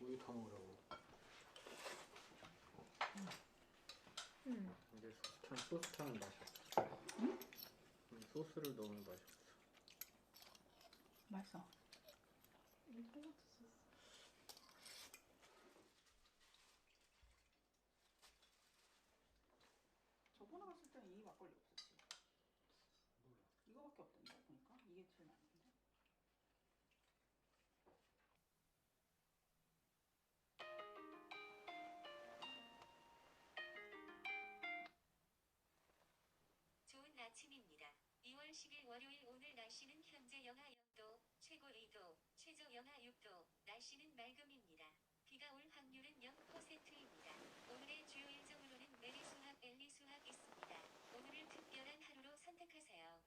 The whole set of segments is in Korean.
우유 타 먹으라고. 근데 소스 타는 맛이 없어. 소스를 넣으면 맛이 없어. 맛있어. 이 토마토 소스. 저번에 갔을 때는 이 막걸리 없었지. 몰라. 이거밖에 없던데 보니까 이게 제일 많은데. 좋은 아침입니다. 2월 10일 월요일 오늘 날씨는 현재 영하 0도, 최고 2도, 최저 영하 6도, 날씨는 맑음입니다. 비가 올 확률은 0%입니다. 오늘의 주요 일정으로는 내리 수학, 엘리 수학 있습니다. 오늘을 특별한 하루로 선택하세요.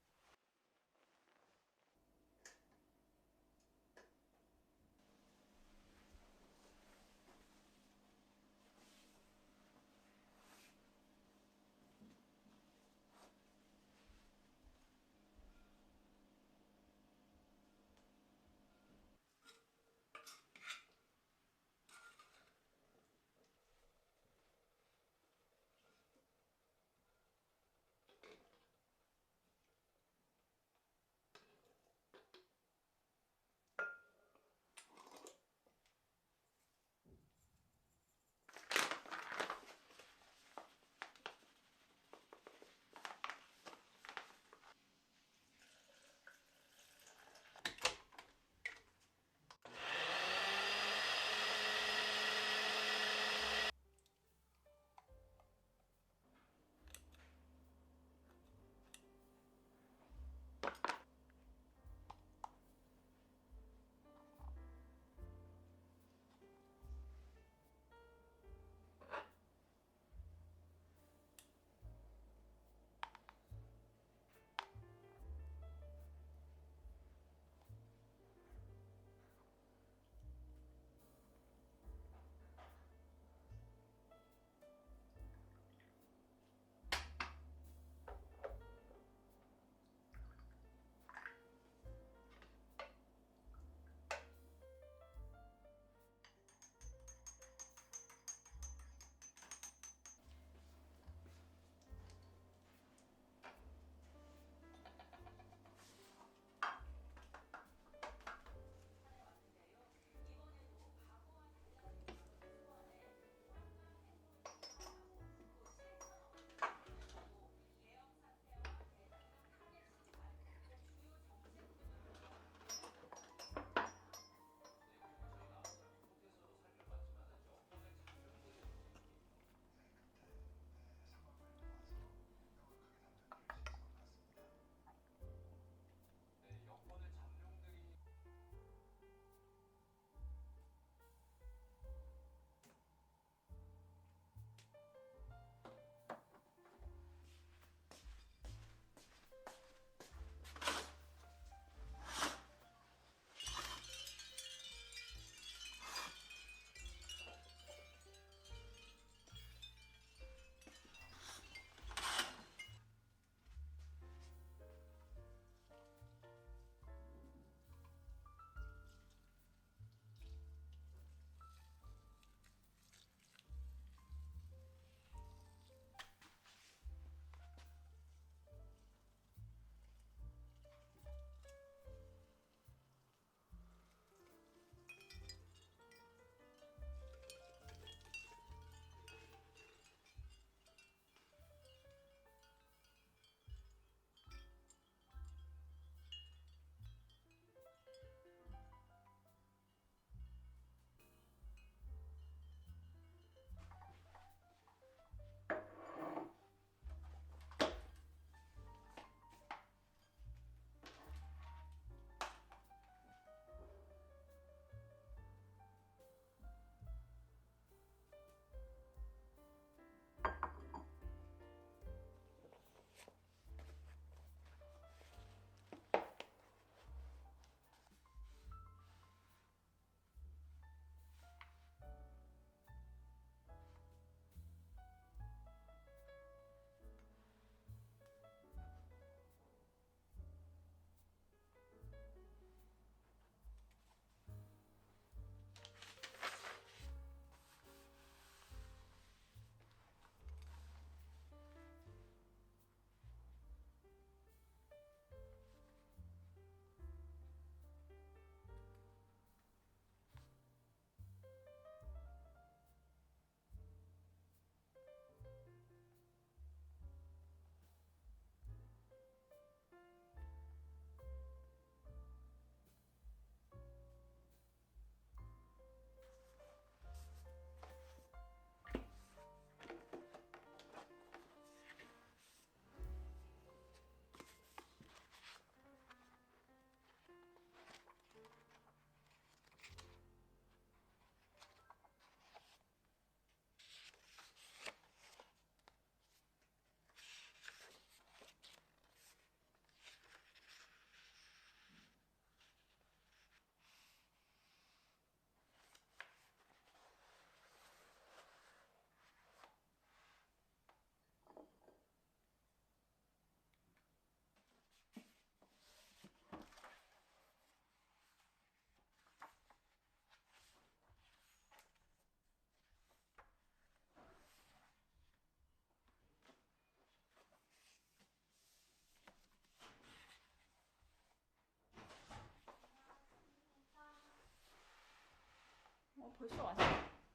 벌써 왔어?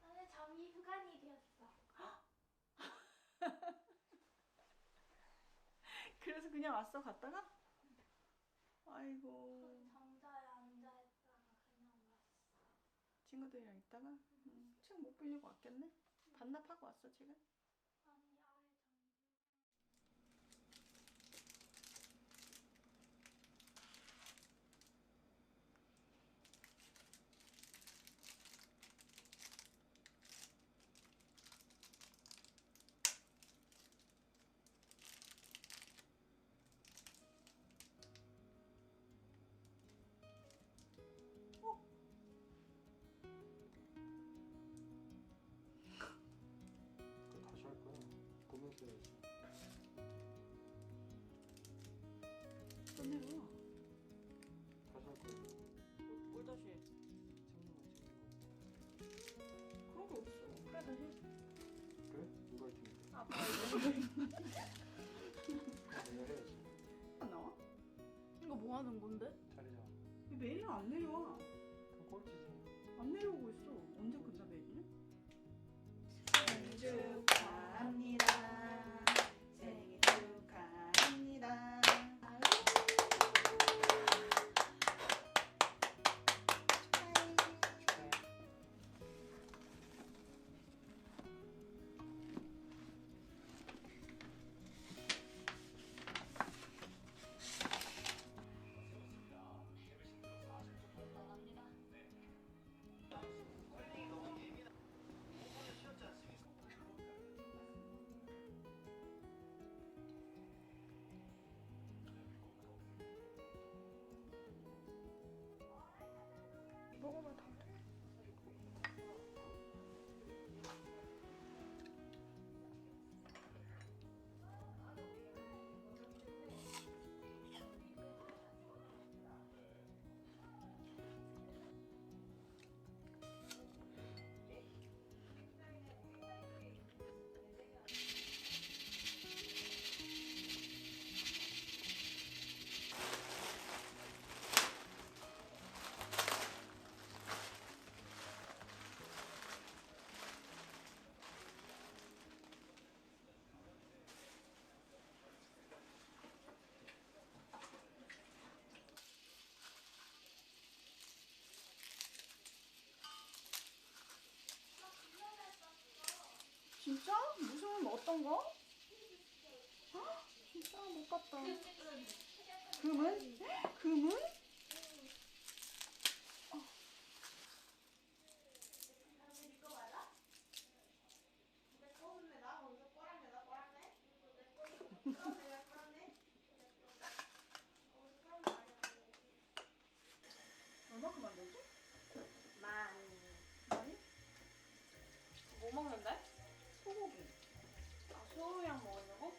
오늘 잠이 휴관일이었어. 그래서 그냥 왔어 갔다가? 아이고 상자에 앉아있다가 그냥 왔어. 친구들이랑 있다가 책 못 빌리고 왔겠네? 반납하고 왔어 지금? 아니 아예 그거 다시 할 거야. 보면서 해야지. 끝내려. 다시 할 거야. 뭘 다시 해? 책만 찍는 그런 게 없어. 그래 다시 해. 거. 그래? 누가 할 텐데? 아빠 내가 해야지. 안 나와? 이거 뭐 하는 건데? 자리 잡아. 메일은 안 내려와. 그럼 꼴찌지. 안 내려오고 있어. 언제 끝나 메일은? 생일 축하합니다. 생일 축하합니다. 먹어봐 다. 진짜? 무슨 어떤 거? 헉, 진짜 못 봤다. 금은? 금은? 얼마큼 만들지? 많이? 뭐 먹는데? 소고기. 아, 소양 먹으려고?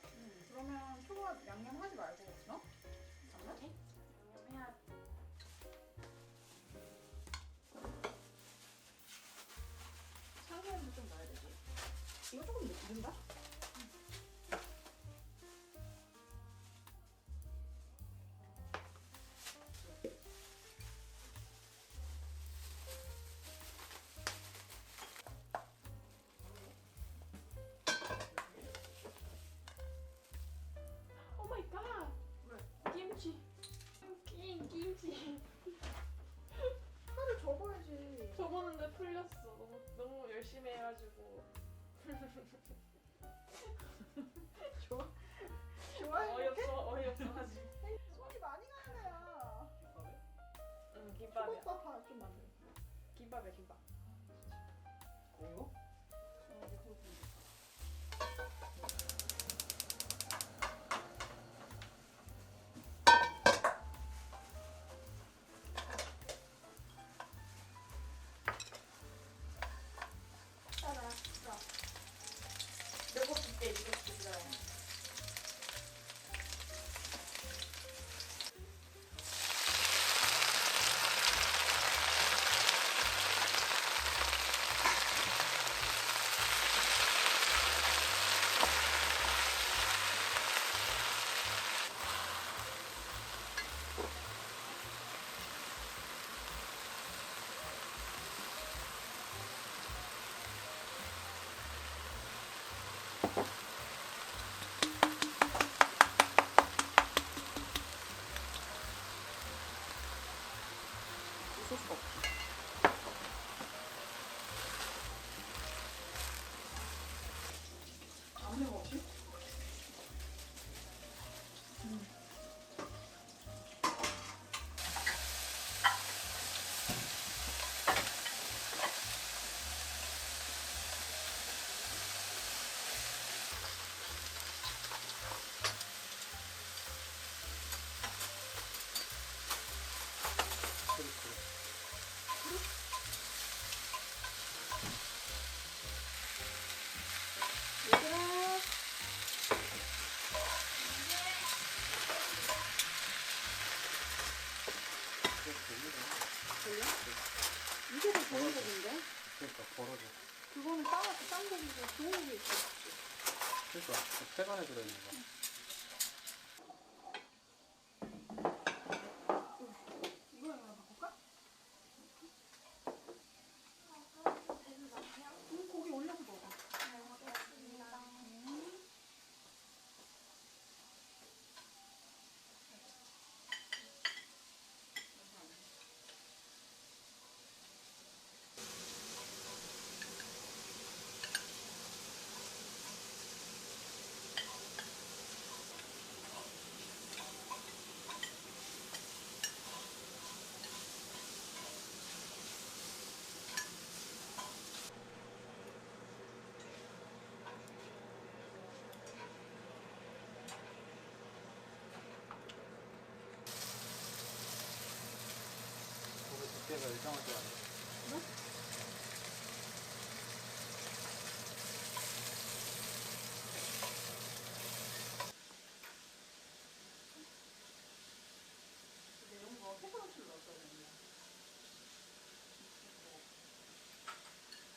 그러면 초밥 양념 하지 말고, 어? 잠깐만. 양념해야 참기름도 좀 넣어야 되지. 이거 조금 넣는다? 오 마이 갓! 김치. 김치. 하루 접어야지. 저거는데 풀렸어. 너무 열심히 해가지고. 좋아해? 어이없어 하지. 손이 많이 가는 애야. 응, 김밥이야. 초밥밥 좀 만들어. 김밥이야, 김밥. 이거? 이제 그거 좀. 배고플 때 이거 드세요. 있을 수가 없어. 아무 생각 없이? 얘들아. 걸려? 이게 더 좋은 고기인데? 그러니까 벌어져. 그거는 딴 고기고 좋은 고기 있어. 그러니까 그 폐간에 들어있는 거. 이거랑 이거랑 바꿀까? 응, 고기 올려서 먹어. 고기 두께가 일정하지 않아. 매운 거 페퍼런치를 넣었어야 되는데.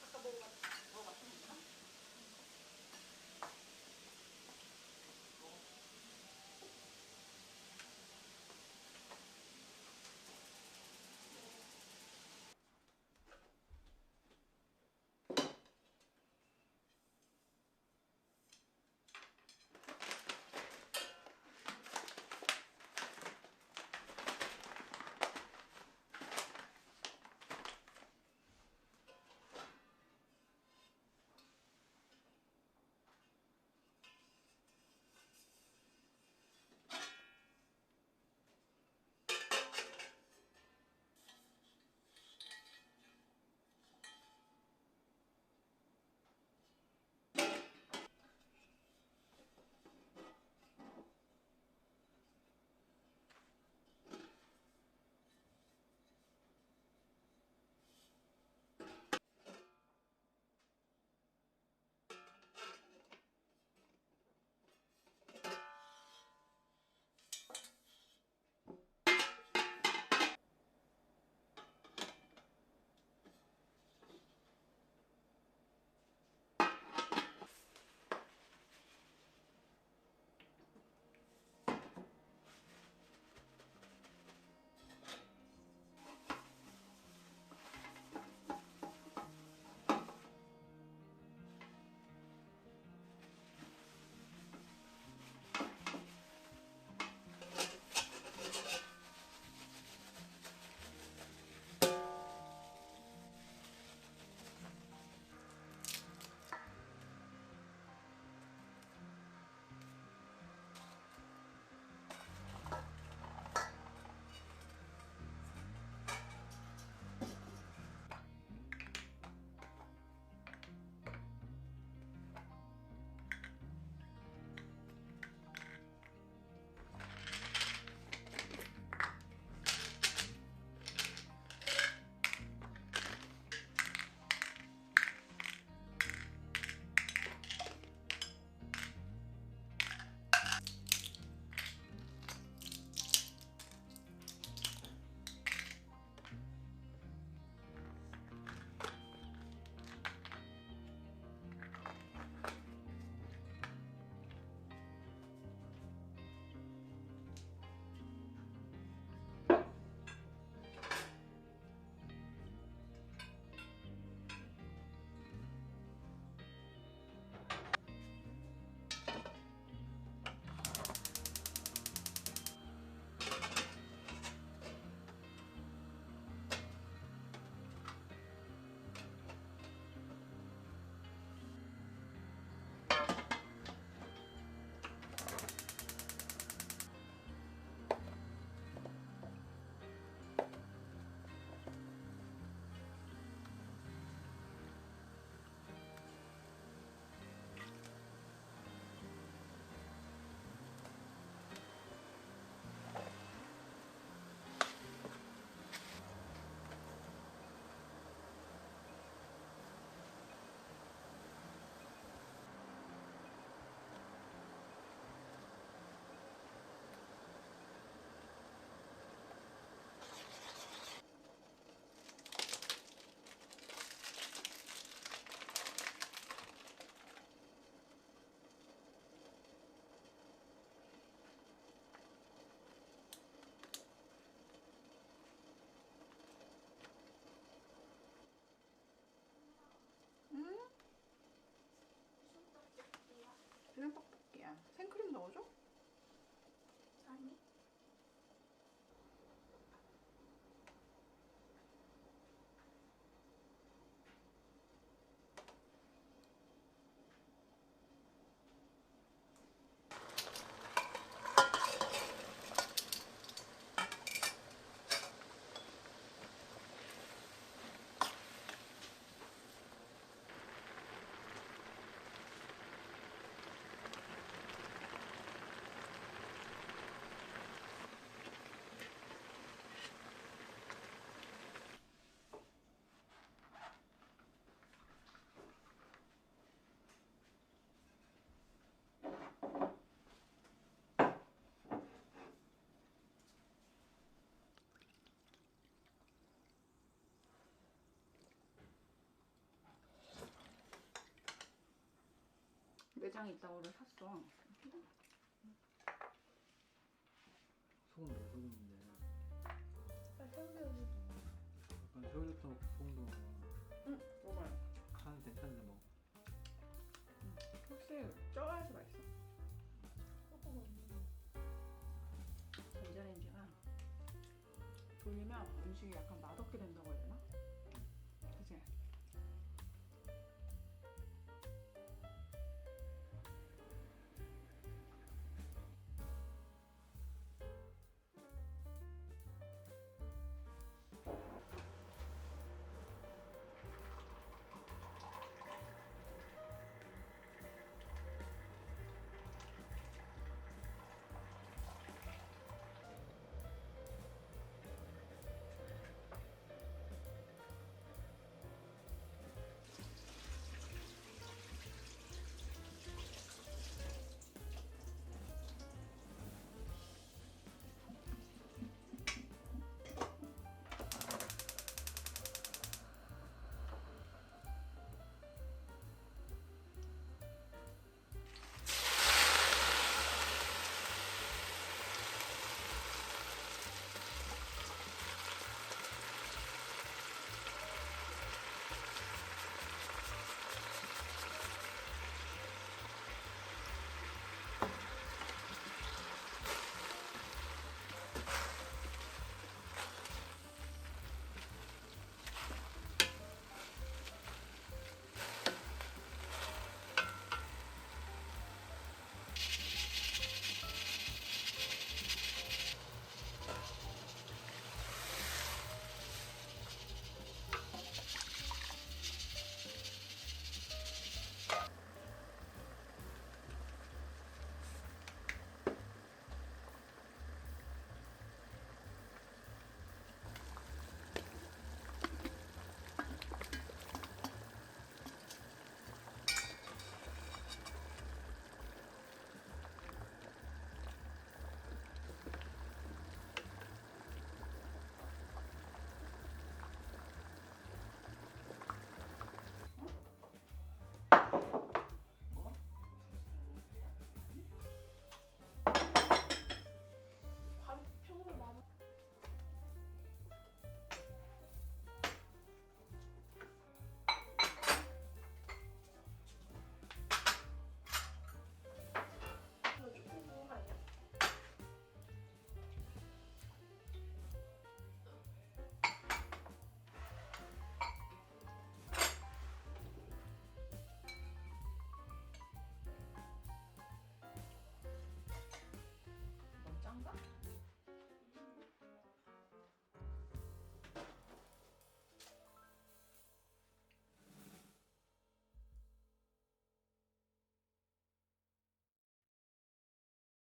아까 먹어봤으니까. 그냥 떡볶이야. 생크림 넣어줘? 아니. 매장에 있다고 그래 샀어. 소금도 소금인데 아, 새우새우. 약간 새우젓도 넣고 소금도 넣고 먹어요. 간은 괜찮은데 뭐 확실히 쪄야지 맛있어. 전자레인지가 돌리면 음식이 약간 맛없게 된다고